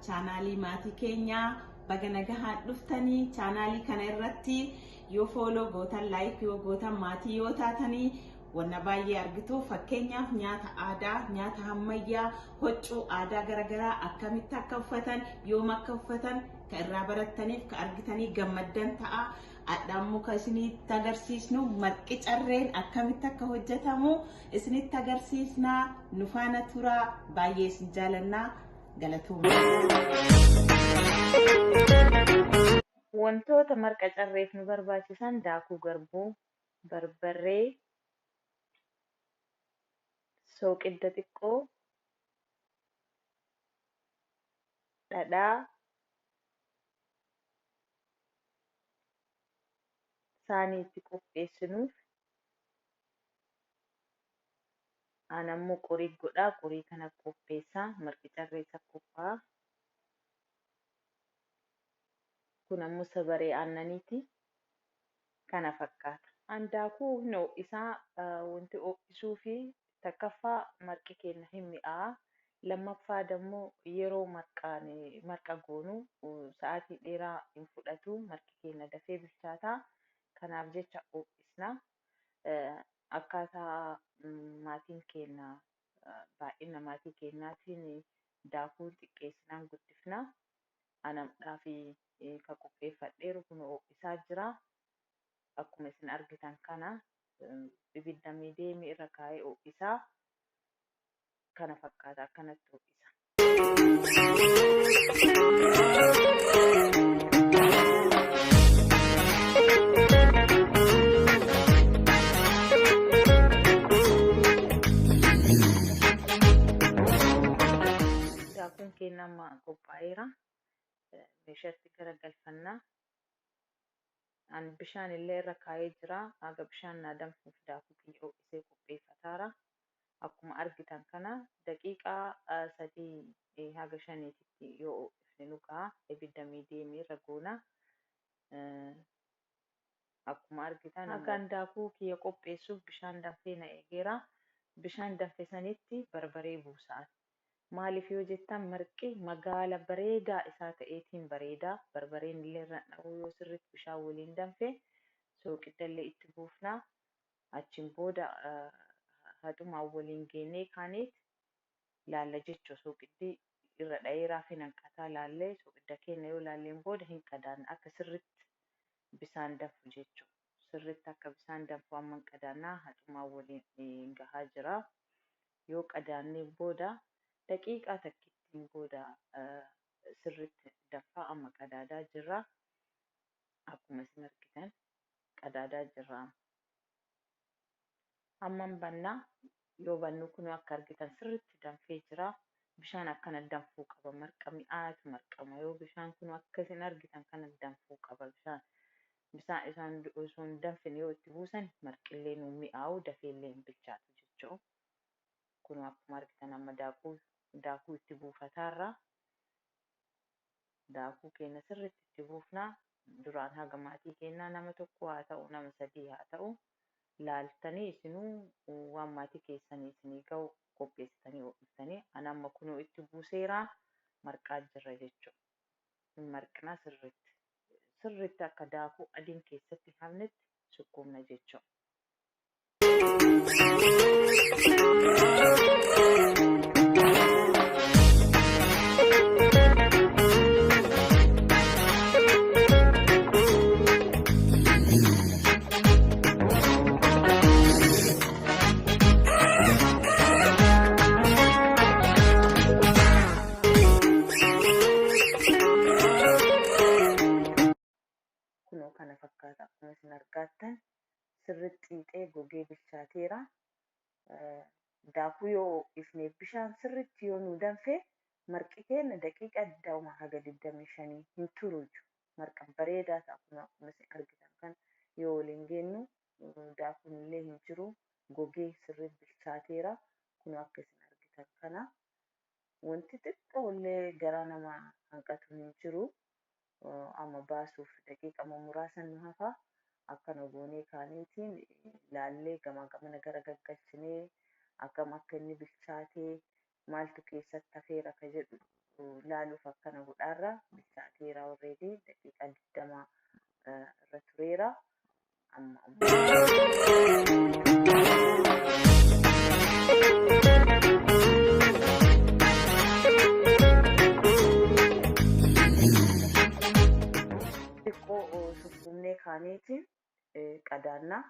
chaanaalii maatii keenyaa baga nagahaan dhuftanii chaanaalii kana irratti yoo follow gootan like yoo gootan maatii yoo taatanii wanna baay'ee argitu fakkeenyaaf nyaata aadaa nyaata ammayyaa huccuu aadaa garagaraa akkamitti akka uffatan yoom akka uffatan ka irraa barattaniif ka argitanii gammaddan ta'a addaammoo ka isinitti agarsiisnu marqi carreen akkamitti akka hojjetamu isinitti agarsiisna nu faana turaa baay'ee isin jaalannaa galatooma. Wantoota marqa carreef nu barbaachisan daakuu garbuu, barbarree, soqidda xiqqoo, dhadhaa, saanii itti qopheessinuuf anammoo qorii godhaa, qorii kana qopheessaa, marqi carreessa qophaa'a. Kun ammoo sabaree aannaniiti. Kana fakkaata. Daakuu hin ho'isaa wanti ho'isuu fi takkaffaa marqi keenya hin mi'aa'a. Lammaffaa dammoo yeroo marqa goonu sa'aatii dheeraa hin fudhatu marqi keenya dafee bilchaataa. Kanaaf jecha ho'isna. Akkaataa maatiin keenya baay'ina maatii keenyaatiin daakuu xiqqeessinaan guddifna. Anamdhaa fi ka qopheeffadheeru kun ho'isaa jira. Akkuma isin argitan kana ibidda miidiyeemii irra kaa'ee ho'isaa. Kana fakkaata akkanatti ho'isa. Daakuun keenya amma qophaa'eera. Meeshaatti garagalfannaa. Bishaan illee irra kaa'ee jira. Haga bishaan naa danfuuf daakuu kiyya ho'isee qopheeffataara. Akkuma argitan kana daqiiqaa 3 haga 5tti yoo ho'isne nu ga'a. Ibidda miidiyeemii irra goona. Akkuma argitan hagaan daakuu kiyya qopheessuuf bishaan danfee na eegeera. Bishaan danfe sanitti barbaree buusa'an. Maaliif yoo jettan marqi magaala bareedaa isaa ta'eetiin bareedaa. Barbareen illee irra dha'uu yoo sirriitti bishaan waliin danfe soqidda illee itti buufnaa. Achiin booda haxumaan waliin geennee kaaneet laalla jechuu soqiddi irra dha'eeraa fi hanqataa laallee soqidda keenya yoo laalleen booda hin qadaanna akka sirriitti bishaan danfu jechuu. Sirriitti akka bishaan danfu amma hin qadaannaa haxumaan waliin gahaa jira. Yoo qadaannee booda daqiiqaa takkittiin booda sirriitti danfaa amma qadaadaa jirra. Akkuma isin argitan qadaadaa jirra. Amman bannaa yoo bannu kun akka argitan sirriitti danfee jira. Bishaan akkana danfuu qaba. Marqa mi'aatu marqama. Yoo bishaan kun akka isin argitan kana danfuu qaba bishaan. Bishaan isaan osoo hin danfine yoo itti buusan marqillee nu mi'aawu dafeellee hin bilchaatu jechuudha. Kun akkuma argitan amma daakuu itti buufataarra. Daakuu keenya sirriitti itti buufnaa. Duraan haga maatii keenyaa nama tokko haa ta'u nama 3 haa ta'u laaltanii isinuu waan maatii keessanii isinii ga'u qopheessitanii ho'iftanii amma kunoo itti buuseeraa marqaa jirra jechuudha. Marqina sirriitti akka daakuu adiin keessatti hafnetti sukkuumna jechuudha. Kana fakkaata akkuma isin argattan sirriitti xiixee gogee bilchaateera. Daakuu yoo ho'ifneef bishaan sirriitti yoo nu danfe marqi keenya daqiiqa 20 haga 25 hin turu. Marqa bareedaa ta'a akkuma isin argitan kan yoo waliin geenyu daakuun illee hin jiru gogee sirriitti bilchaateera. Kun akka isin argitan kana wanti xiqqoo illee garaa nama hanqatu hin jiru. Amma baasuuf daqiiqa muraasa nu hafa. Akkana goonee kaaneetiin laallee gamaa gamana gara gaggalchinee akkam akka inni bilchaatee maaltu keessatti hafeera ka jedhu laaluuf akkana godhaarra bilchaateera already daqiiqaa 20 irra tureera. xiqqoo sukkuumnee kaaneetiin qadaannaa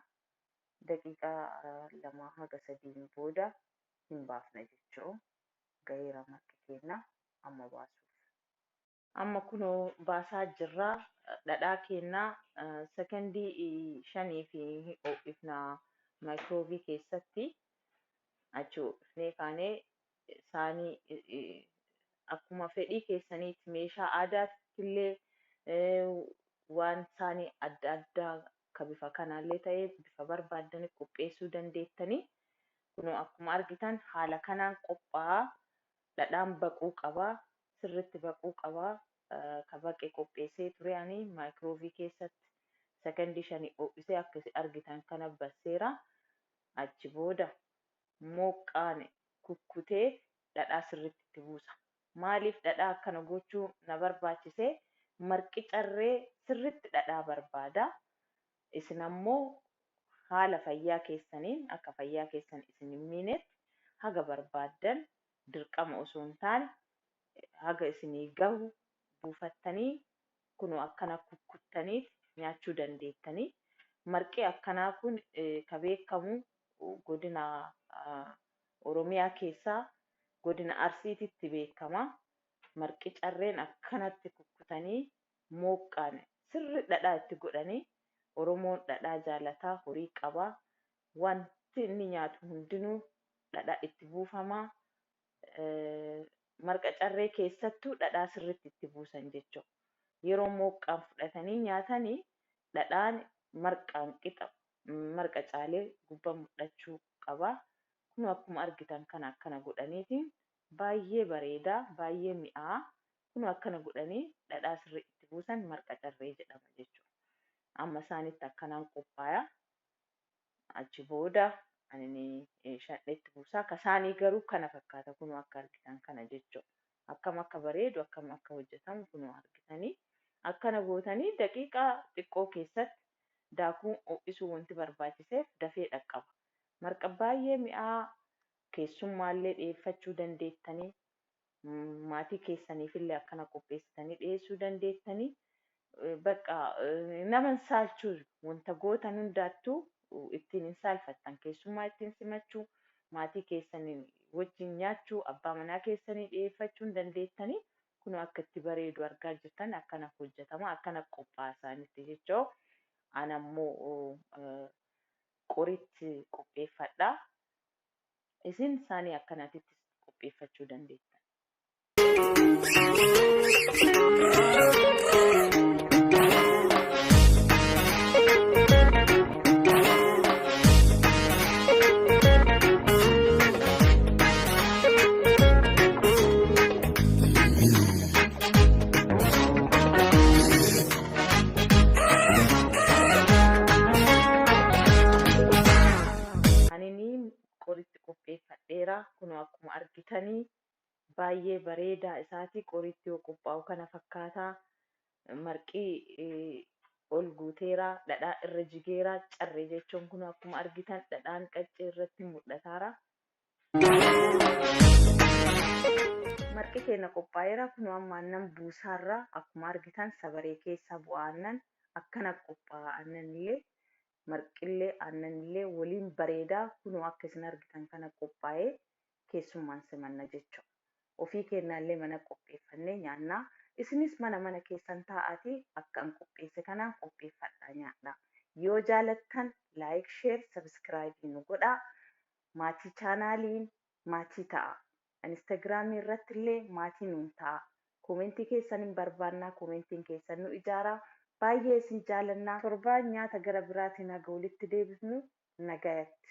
daqiiqaa 2 haga 3 booda hin baafna jechuu gaheera marqi keenya amma baasuuf. Amma kunoo baasaa jirraa dhadhaa keenyaa sekondii 5 fi ho'ifna maayikirooweevii keessatti achi ho'ifnee kaanee saanii akkuma fedhii keessaniitti meeshaa aadaatti illee waan saanii adda addaa ka bifa kanaallee ta'ee bifa barbaadan qopheessuu dandeettanii. Kunoo akkuma argitan haala kanaan qophaa'aa dhadhaan baquu qabaa sirriitti baquu qabaa. Ka baqe qopheessee ture ani maayikirooweevii keessatti sekondii 5 ho'isee akkasi argitan kana basseera. Achi booda mooqqaan kukkutee dhadhaa sirriitti itti buusa. Maaliif dhadhaa akkana gochuu na barbaachisee marqi carree sirriitti dhadhaa barbaada. Isin ammoo haala fayyaa keessaniin akka fayyaa keessan isin hin miinetti haga barbaaddan dirqama osoo hin taane haga isinii gahu buufattanii kunoo akkana kukkuttanii nyaachuu dandeettanii. Marqi akkanaa kun ka beekamu godina Oromiyaa keessaa godina Arsiititti beekama. Marqi carreen akkanatti kukkutanii mooqqaan sirri dhadhaa itti godhanii. Oromoon dhadhaa jaalataa horii qabaa. Wanti inni nyaatu hundinuu dhadhaa itti buufamaa. Marqa carree keessattuu dhadhaa sirriitti itti buusan jechuudha. Yeroo mooqqaan fudhatanii nyaatanii dhadhaan marqaan qixa marqa caalee gubbaa mul'achuu qaba. Kun akkuma argitan kana akkana godhaniitiin baay'ee bareedaa baay'ee mi'aa. Kun akkana godhanii dhadhaa sirriitti itti buusan marqa carree jedhama jechuudha. Amma isaanitti akkanaan qophaa'aa. Achi booda ani shadheetti buusaa. Kasaanii garuu kana fakkaata kunoo akka argitan kana jechuudha. Akkam akka bareedu akkam akka hojjetamu kunoo argitanii akkana gootanii daqiiqaa xiqqoo keessatti daakuu ho'isuu wanti barbaachiseef dafee dhaqqaba. Marqa baay'ee mi'aa keessummaallee dhiyeeffachuu dandeettanii maatii keessaniifillee akkana qopheessitanii dhiyeessuu dandeettanii. Bakka nama saalchuu wanta gootan hundaattuu ittiin hin saalfattan keessummaa ittiin simachuu maatii keessanii wajjin nyaachuu abbaa manaa keessanii dhiyeeffachuu dandeettanii. Kun akka itti bareedu argaa jirtan akkana hojjetama akkana qophaa'aa isaanitti jechuu. Ana ammoo qoritti qopheeffadha. Isin isaanii akkanatti qopheeffachuu dandeettan. Kun akkuma argitanii baay'ee bareedaa isaati. Qoritti yoo qophaa'u kana fakkaataa. Marqii ol guuteera dhadhaa irra jigeera carree jechuun kun akkuma argitan dhadhaan qaccee irratti mul'ataara. Marqi keenya qophaa'eera. Kun amma aannan buusaarraa akkuma argitan sabaree keessaa bu'aa aannan akkana qophaa'aa aannanillee marqillee aannanillee waliin bareedaa. Kun akka isin argitan kana qophaa'ee keessummaan simanna jechuudha. Ofii keenyaallee mana qopheeffannee nyaannaa. Isinis mana keessan taa'aatii akka an qopheesse kanaan qopheeffadhaa nyaadhaa. Yoo jaalattan laayik, sheer, sabskiraayibii nu godhaa. Maatii chaanaaliin maatii ta'a. Instaagiraamii irratti illee maatii nuun ta'a. Koomentii keessan hin barbaannaa. Koomentiin keessan nu ijaaraa. Baay'ee isin jaalannaa. Torbaan nyaata gara biraatiin haga walitti deebisnu nagayatti.